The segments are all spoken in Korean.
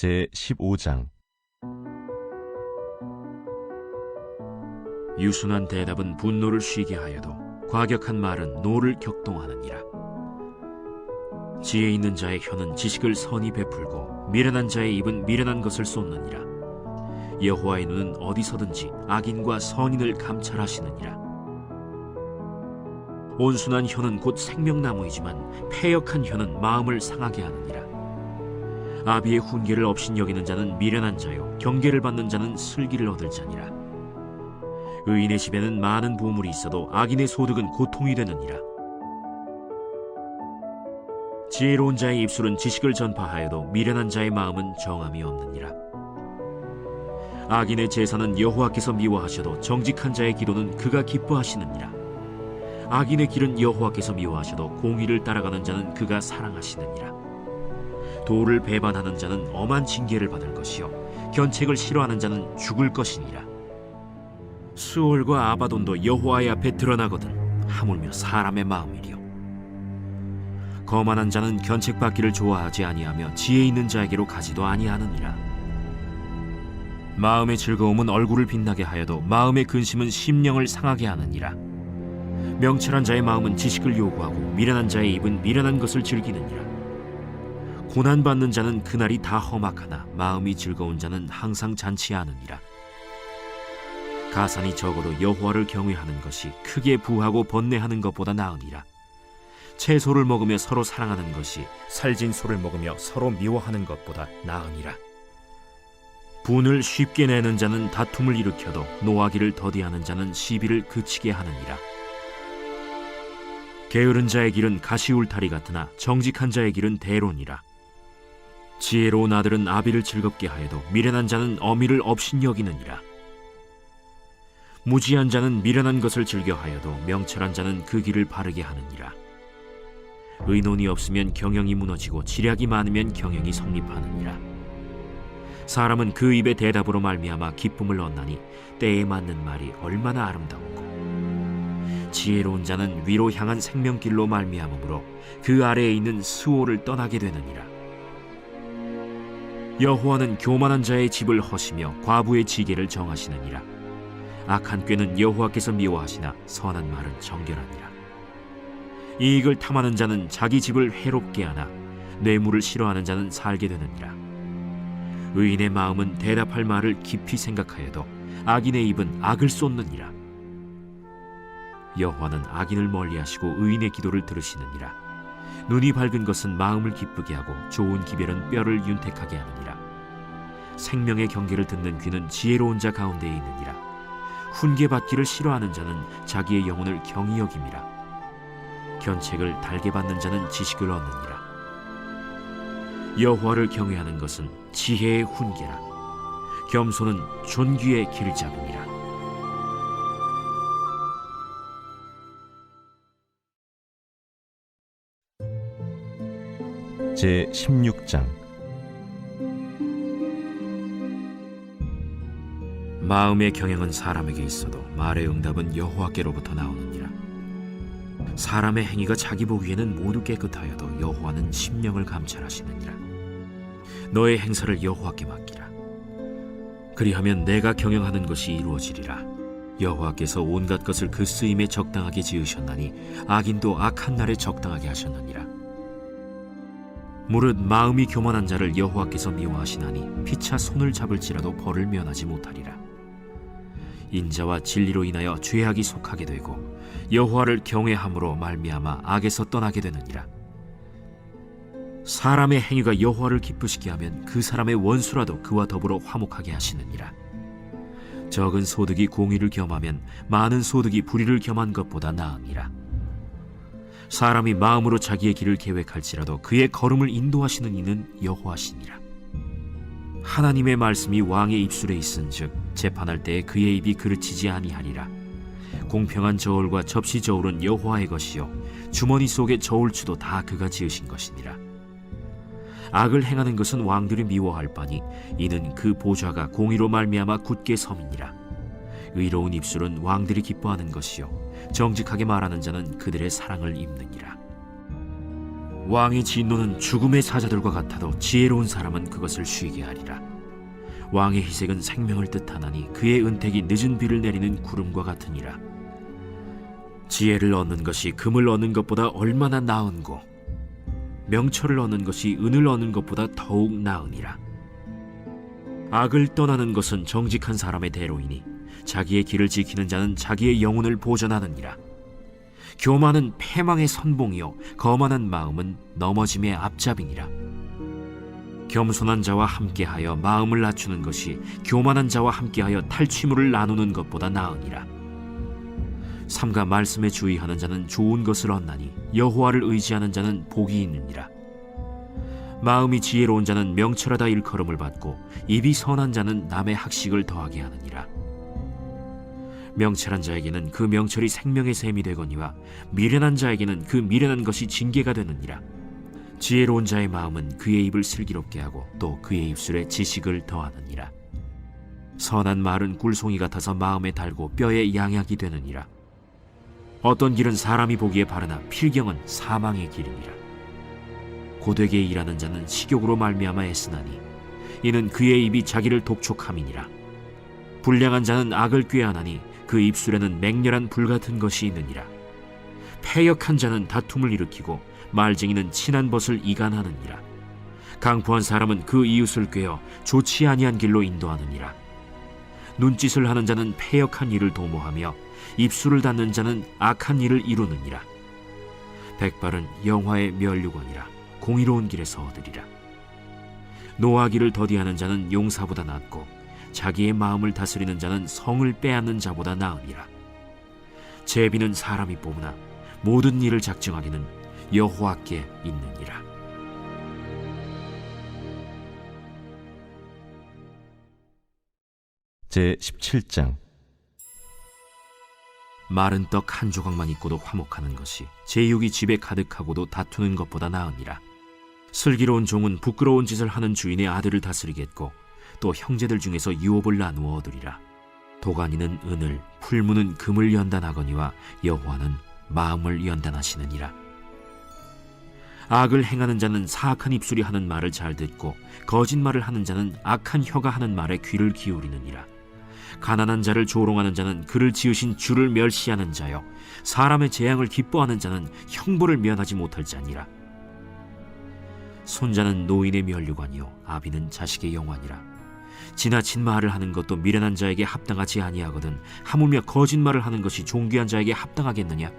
제15장. 유순한 대답은 분노를 쉬게 하여도 과격한 말은 노를 격동하느니라. 지혜 있는 자의 혀는 지식을 선히 베풀고 미련한 자의 입은 미련한 것을 쏟느니라. 여호와의 눈은 어디서든지 악인과 선인을 감찰하시느니라. 온순한 혀는 곧 생명나무이지만 패역한 혀는 마음을 상하게 하느니라. 아비의 훈계를 업신여기는 자는 미련한 자요 경계를 받는 자는 슬기를 얻을 자니라. 의인의 집에는 많은 보물이 있어도 악인의 소득은 고통이 되느니라. 지혜로운 자의 입술은 지식을 전파하여도 미련한 자의 마음은 정함이 없느니라. 악인의 제사는 여호와께서 미워하셔도 정직한 자의 기도는 그가 기뻐하시느니라. 악인의 길은 여호와께서 미워하셔도 공의를 따라가는 자는 그가 사랑하시느니라. 도를 배반하는 자는 엄한 징계를 받을 것이요 견책을 싫어하는 자는 죽을 것이니라. 수올과 아바돈도 여호와의 앞에 드러나거든 하물며 사람의 마음이리요. 거만한 자는 견책받기를 좋아하지 아니하며 지혜 있는 자에게로 가지도 아니하느니라. 마음의 즐거움은 얼굴을 빛나게 하여도 마음의 근심은 심령을 상하게 하느니라. 명철한 자의 마음은 지식을 요구하고 미련한 자의 입은 미련한 것을 즐기느니라. 고난받는 자는 그날이 다 험악하나 마음이 즐거운 자는 항상 잔치하느니라. 가산이 적어도 여호와를 경외하는 것이 크게 부하고 번뇌하는 것보다 나으니라. 채소를 먹으며 서로 사랑하는 것이 살진 소를 먹으며 서로 미워하는 것보다 나으니라. 분을 쉽게 내는 자는 다툼을 일으켜도 노하기를 더디하는 자는 시비를 그치게 하느니라. 게으른 자의 길은 가시울타리 같으나 정직한 자의 길은 대론이라. 지혜로운 아들은 아비를 즐겁게 하여도 미련한 자는 어미를 업신여기느니라. 무지한 자는 미련한 것을 즐겨하여도 명철한 자는 그 길을 바르게 하느니라. 의논이 없으면 경영이 무너지고 지략이 많으면 경영이 성립하느니라. 사람은 그 입의 대답으로 말미암아 기쁨을 얻나니 때에 맞는 말이 얼마나 아름다운고. 지혜로운 자는 위로 향한 생명길로 말미암으므로 그 아래에 있는 수호를 떠나게 되느니라. 여호와는 교만한 자의 집을 허시며 과부의 지계를 정하시느니라. 악한 꾀는 여호와께서 미워하시나 선한 말은 정결하니라. 이익을 탐하는 자는 자기 집을 해롭게 하나 뇌물을 싫어하는 자는 살게 되느니라. 의인의 마음은 대답할 말을 깊이 생각하여도 악인의 입은 악을 쏟느니라. 여호와는 악인을 멀리하시고 의인의 기도를 들으시느니라. 눈이 밝은 것은 마음을 기쁘게 하고 좋은 기별은 뼈를 윤택하게 하느니라. 생명의 경계를 듣는 귀는 지혜로운 자 가운데에 있느니라. 훈계받기를 싫어하는 자는 자기의 영혼을 경히 여김이라. 견책을 달게 받는 자는 지식을 얻느니라. 여호와를 경외하는 것은 지혜의 훈계라. 겸손은 존귀의 길잡음이라. 제16장. 마음의 경영은 사람에게 있어도 말의 응답은 여호와께로부터 나오느니라. 사람의 행위가 자기 보기에는 모두 깨끗하여도 여호와는 심령을 감찰하시느니라. 너의 행사를 여호와께 맡기라. 그리하면 내가 경영하는 것이 이루어지리라. 여호와께서 온갖 것을 그 쓰임에 적당하게 지으셨나니 악인도 악한 날에 적당하게 하셨느니라. 무릇 마음이 교만한 자를 여호와께서 미워하시나니 피차 손을 잡을지라도 벌을 면하지 못하리라. 인자와 진리로 인하여 죄악이 속하게 되고 여호와를 경외함으로 말미암아 악에서 떠나게 되느니라. 사람의 행위가 여호와를 기쁘시게 하면 그 사람의 원수라도 그와 더불어 화목하게 하시느니라. 적은 소득이 공의를 겸하면 많은 소득이 불의를 겸한 것보다 나으니라. 사람이 마음으로 자기의 길을 계획할지라도 그의 걸음을 인도하시는 이는 여호와시니라. 하나님의 말씀이 왕의 입술에 있은즉 재판할 때에 그의 입이 그르치지 아니하리라. 공평한 저울과 접시 저울은 여호와의 것이요 주머니 속의 저울추도 다 그가 지으신 것이니라. 악을 행하는 것은 왕들이 미워할 바니 이는 그 보좌가 공의로 말미암아 굳게 섬이니라. 의로운 입술은 왕들이 기뻐하는 것이요 정직하게 말하는 자는 그들의 사랑을 입느니라. 왕의 진노는 죽음의 사자들과 같아도 지혜로운 사람은 그것을 쉬게 하리라. 왕의 희색은 생명을 뜻하나니 그의 은택이 늦은 비를 내리는 구름과 같으니라. 지혜를 얻는 것이 금을 얻는 것보다 얼마나 나은고 명철을 얻는 것이 은을 얻는 것보다 더욱 나으니라. 악을 떠나는 것은 정직한 사람의 대로이니 자기의 길을 지키는 자는 자기의 영혼을 보전하느니라. 교만은 패망의 선봉이요 거만한 마음은 넘어짐의 앞잡이니라. 겸손한 자와 함께하여 마음을 낮추는 것이 교만한 자와 함께하여 탈취물을 나누는 것보다 나으니라. 삼가 말씀에 주의하는 자는 좋은 것을 얻나니 여호와를 의지하는 자는 복이 있느니라. 마음이 지혜로운 자는 명철하다 일컬음을 받고 입이 선한 자는 남의 학식을 더하게 하느니라. 명철한 자에게는 그 명철이 생명의 샘이 되거니와 미련한 자에게는 그 미련한 것이 징계가 되느니라. 지혜로운 자의 마음은 그의 입을 슬기롭게 하고 또 그의 입술에 지식을 더하느니라. 선한 말은 꿀송이 같아서 마음에 달고 뼈에 양약이 되느니라. 어떤 길은 사람이 보기에 바르나 필경은 사망의 길이니라. 고되게 일하는 자는 식욕으로 말미암아 애쓰나니 이는 그의 입이 자기를 독촉함이니라. 불량한 자는 악을 꾀하나니 그 입술에는 맹렬한 불 같은 것이 있느니라. 패역한 자는 다툼을 일으키고 말쟁이는 친한 벗을 이간하느니라. 강포한 사람은 그 이웃을 꾀어 좋지 아니한 길로 인도하느니라. 눈짓을 하는 자는 패역한 일을 도모하며 입술을 닫는 자는 악한 일을 이루느니라. 백발은 영화의 면류관이라 공의로운 길에서 얻으리라. 노하기를 더디하는 자는 용사보다 낫고 자기의 마음을 다스리는 자는 성을 빼앗는 자보다 나으니라. 제비는 사람이 뽑으나 모든 일을 작정하기는 여호와께 있느니라. 제17장. 마른 떡 한 조각만 있고도 화목하는 것이 제육이 집에 가득하고도 다투는 것보다 나으니라. 슬기로운 종은 부끄러운 짓을 하는 주인의 아들을 다스리겠고 또 형제들 중에서 유업을 나누어 얻으리라. 도가니는 은을, 풀무는 금을 연단하거니와 여호와는 마음을 연단하시느니라. 악을 행하는 자는 사악한 입술이 하는 말을 잘 듣고 거짓말을 하는 자는 악한 혀가 하는 말에 귀를 기울이느니라. 가난한 자를 조롱하는 자는 그를 지으신 주를 멸시하는 자요 사람의 재앙을 기뻐하는 자는 형벌을 면하지 못할 자니라. 손자는 노인의 면류관이요 아비는 자식의 영화니라. 지나친 말을 하는 것도 미련한 자에게 합당하지 아니하거든 하물며 거짓말을 하는 것이 존귀한 자에게 합당하겠느냐.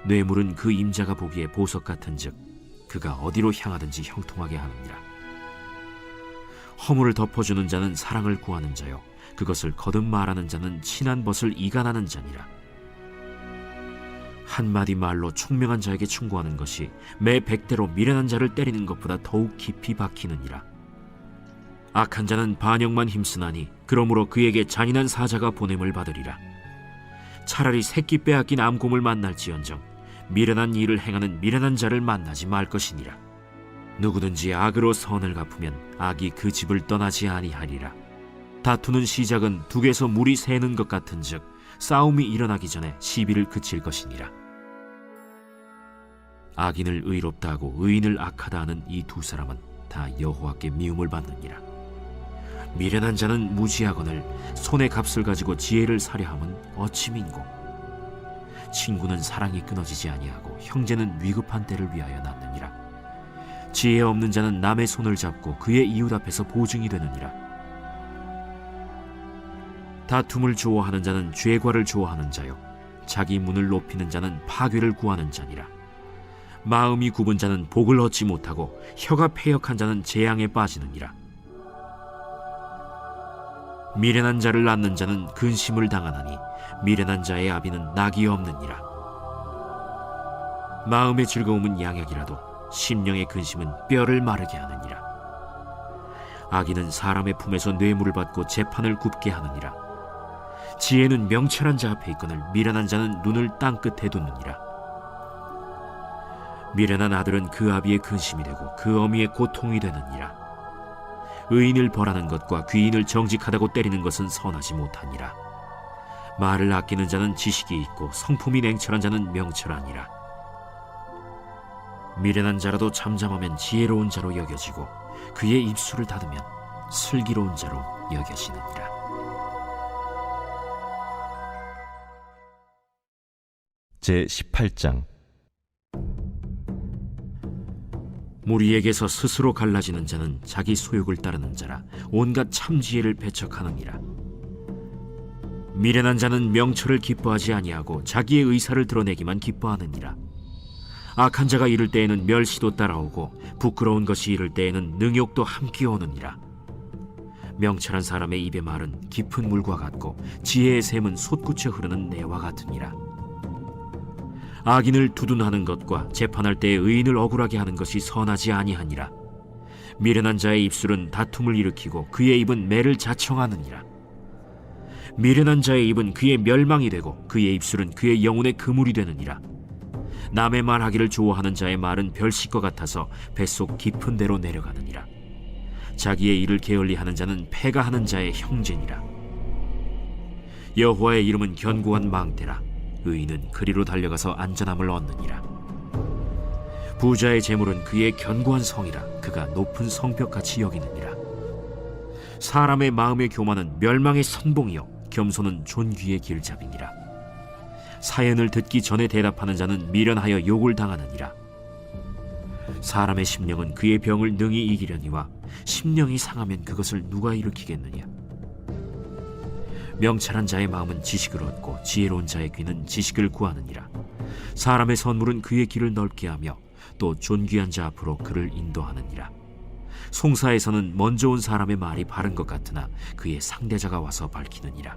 뇌물은 그 임자가 보기에 보석 같은즉 그가 어디로 향하든지 형통하게 하느니라. 허물을 덮어주는 자는 사랑을 구하는 자요 그것을 거듭 말하는 자는 친한 벗을 이간하는 자니라. 한마디 말로 총명한 자에게 충고하는 것이 매 100대로 미련한 자를 때리는 것보다 더욱 깊이 박히느니라. 악한 자는 반역만 힘쓰나니 그러므로 그에게 잔인한 사자가 보냄을 받으리라. 차라리 새끼 빼앗긴 암곰을 만날지언정 미련한 일을 행하는 미련한 자를 만나지 말 것이니라. 누구든지 악으로 선을 갚으면 악이 그 집을 떠나지 아니하리라. 다투는 시작은 둑에서 물이 새는 것 같은즉 싸움이 일어나기 전에 시비를 그칠 것이니라. 악인을 의롭다 하고 의인을 악하다 하는 이 두 사람은 다 여호와께 미움을 받느니라. 미련한 자는 무지하거늘 손의 값을 가지고 지혜를 사려함은 어찌 민고. 친구는 사랑이 끊어지지 아니하고 형제는 위급한 때를 위하여 낳느니라. 지혜 없는 자는 남의 손을 잡고 그의 이웃 앞에서 보증이 되느니라. 다툼을 좋아하는 자는 죄과를 좋아하는 자요 자기 문을 높이는 자는 파괴를 구하는 자니라. 마음이 굽은 자는 복을 얻지 못하고 혀가 패역한 자는 재앙에 빠지느니라. 미련한 자를 낳는 자는 근심을 당하나니 미련한 자의 아비는 낙이 없느니라. 마음의 즐거움은 양약이라도 심령의 근심은 뼈를 마르게 하느니라. 악인은 사람의 품에서 뇌물을 받고 재판을 굽게 하느니라. 지혜는 명철한 자 앞에 있거늘 미련한 자는 눈을 땅 끝에 두느니라. 미련한 아들은 그 아비의 근심이 되고 그 어미의 고통이 되느니라. 의인을 벌하는 것과 귀인을 정직하다고 때리는 것은 선하지 못하니라. 말을 아끼는 자는 지식이 있고 성품이 냉철한 자는 명철하니라. 미련한 자라도 잠잠하면 지혜로운 자로 여겨지고 그의 입술을 닫으면 슬기로운 자로 여겨지느니라. 제18장. 무리에게서 스스로 갈라지는 자는 자기 소욕을 따르는 자라 온갖 참지혜를 배척하느니라. 미련한 자는 명철을 기뻐하지 아니하고 자기의 의사를 드러내기만 기뻐하느니라. 악한 자가 이를 때에는 멸시도 따라오고 부끄러운 것이 이를 때에는 능욕도 함께 오느니라. 명철한 사람의 입의 말은 깊은 물과 같고 지혜의 샘은 솟구쳐 흐르는 내와 같으니라. 악인을 두둔하는 것과 재판할 때에 의인을 억울하게 하는 것이 선하지 아니하니라. 미련한 자의 입술은 다툼을 일으키고 그의 입은 매를 자청하느니라. 미련한 자의 입은 그의 멸망이 되고 그의 입술은 그의 영혼의 그물이 되느니라. 남의 말하기를 좋아하는 자의 말은 별식과 같아서 뱃속 깊은 데로 내려가느니라. 자기의 일을 게을리하는 자는 패가하는 자의 형제니라. 여호와의 이름은 견고한 망대라. 의인은 그리로 달려가서 안전함을 얻느니라. 부자의 재물은 그의 견고한 성이라. 그가 높은 성벽같이 여기느니라. 사람의 마음의 교만은 멸망의 선봉이요 겸손은 존귀의 길잡이니라. 사연을 듣기 전에 대답하는 자는 미련하여 욕을 당하느니라. 사람의 심령은 그의 병을 능히 이기려니와 심령이 상하면 그것을 누가 일으키겠느냐. 명철한 자의 마음은 지식을 얻고 지혜로운 자의 귀는 지식을 구하느니라. 사람의 선물은 그의 길을 넓게 하며 또 존귀한 자 앞으로 그를 인도하느니라. 송사에서는 먼저 온 사람의 말이 바른 것 같으나 그의 상대자가 와서 밝히느니라.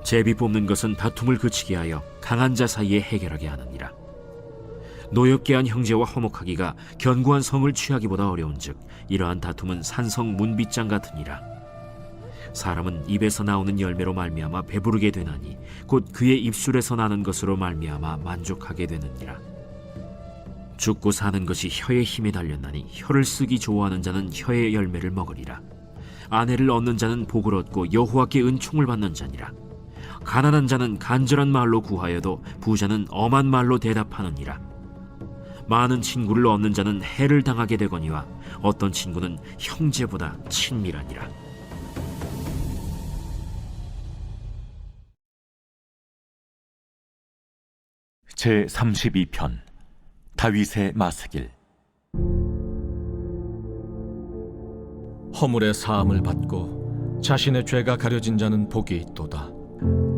제비 뽑는 것은 다툼을 그치게 하여 강한 자 사이에 해결하게 하느니라. 노엽게 한 형제와 화목하기가 견고한 성을 취하기보다 어려운즉 이러한 다툼은 산성 문빗장 같으니라. 사람은 입에서 나오는 열매로 말미암아 배부르게 되나니 곧 그의 입술에서 나는 것으로 말미암아 만족하게 되느니라. 죽고 사는 것이 혀의 힘에 달렸나니 혀를 쓰기 좋아하는 자는 혀의 열매를 먹으리라. 아내를 얻는 자는 복을 얻고 여호와께 은총을 받는 자니라. 가난한 자는 간절한 말로 구하여도 부자는 엄한 말로 대답하느니라. 많은 친구를 얻는 자는 해를 당하게 되거니와 어떤 친구는 형제보다 친밀하니라. 제32편. 다윗의 마스길. 허물의 사함을 받고 자신의 죄가 가려진 자는 복이 있도다.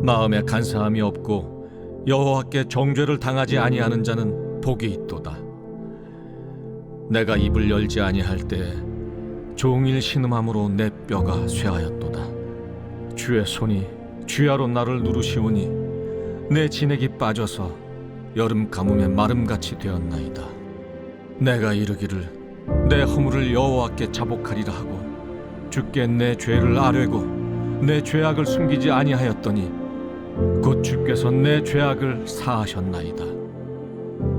마음에 간사함이 없고 여호와께 정죄를 당하지 아니하는 자는 복이 있도다. 내가 입을 열지 아니할 때에 종일 신음함으로 내 뼈가 쇠하였도다. 주의 손이 쥐하로 나를 누르시오니 내 진액이 빠져서 여름 가뭄에 마름같이 되었나이다. 내가 이르기를 내 허물을 여호와께 자복하리라 하고 주께 내 죄를 아뢰고 내 죄악을 숨기지 아니하였더니 곧 주께서 내 죄악을 사하셨나이다.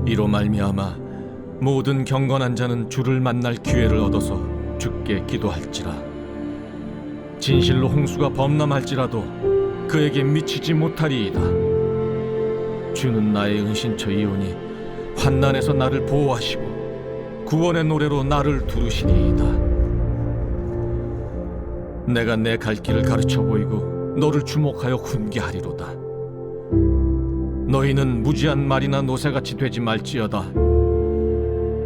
이로 말미암아 모든 경건한 자는 주를 만날 기회를 얻어서 주께 기도할지라. 진실로 홍수가 범람할지라도 그에게 미치지 못하리이다. 주는 나의 은신처이오니 환난에서 나를 보호하시고 구원의 노래로 나를 두르시리이다. 내가 내 갈 길을 가르쳐 보이고 너를 주목하여 훈계하리로다. 너희는 무지한 말이나 노새같이 되지 말지어다.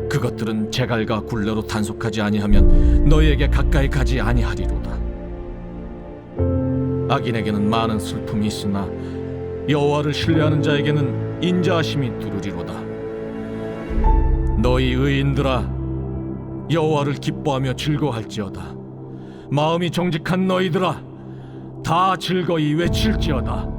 그것들은 제갈과 굴레로 단속하지 아니하면 너희에게 가까이 가지 아니하리로다. 악인에게는 많은 슬픔이 있으나 여호와를 신뢰하는 자에게는 인자하심이 두루리로다. 너희 의인들아, 여호와를 기뻐하며 즐거워할지어다. 마음이 정직한 너희들아, 다 즐거이 외칠지어다.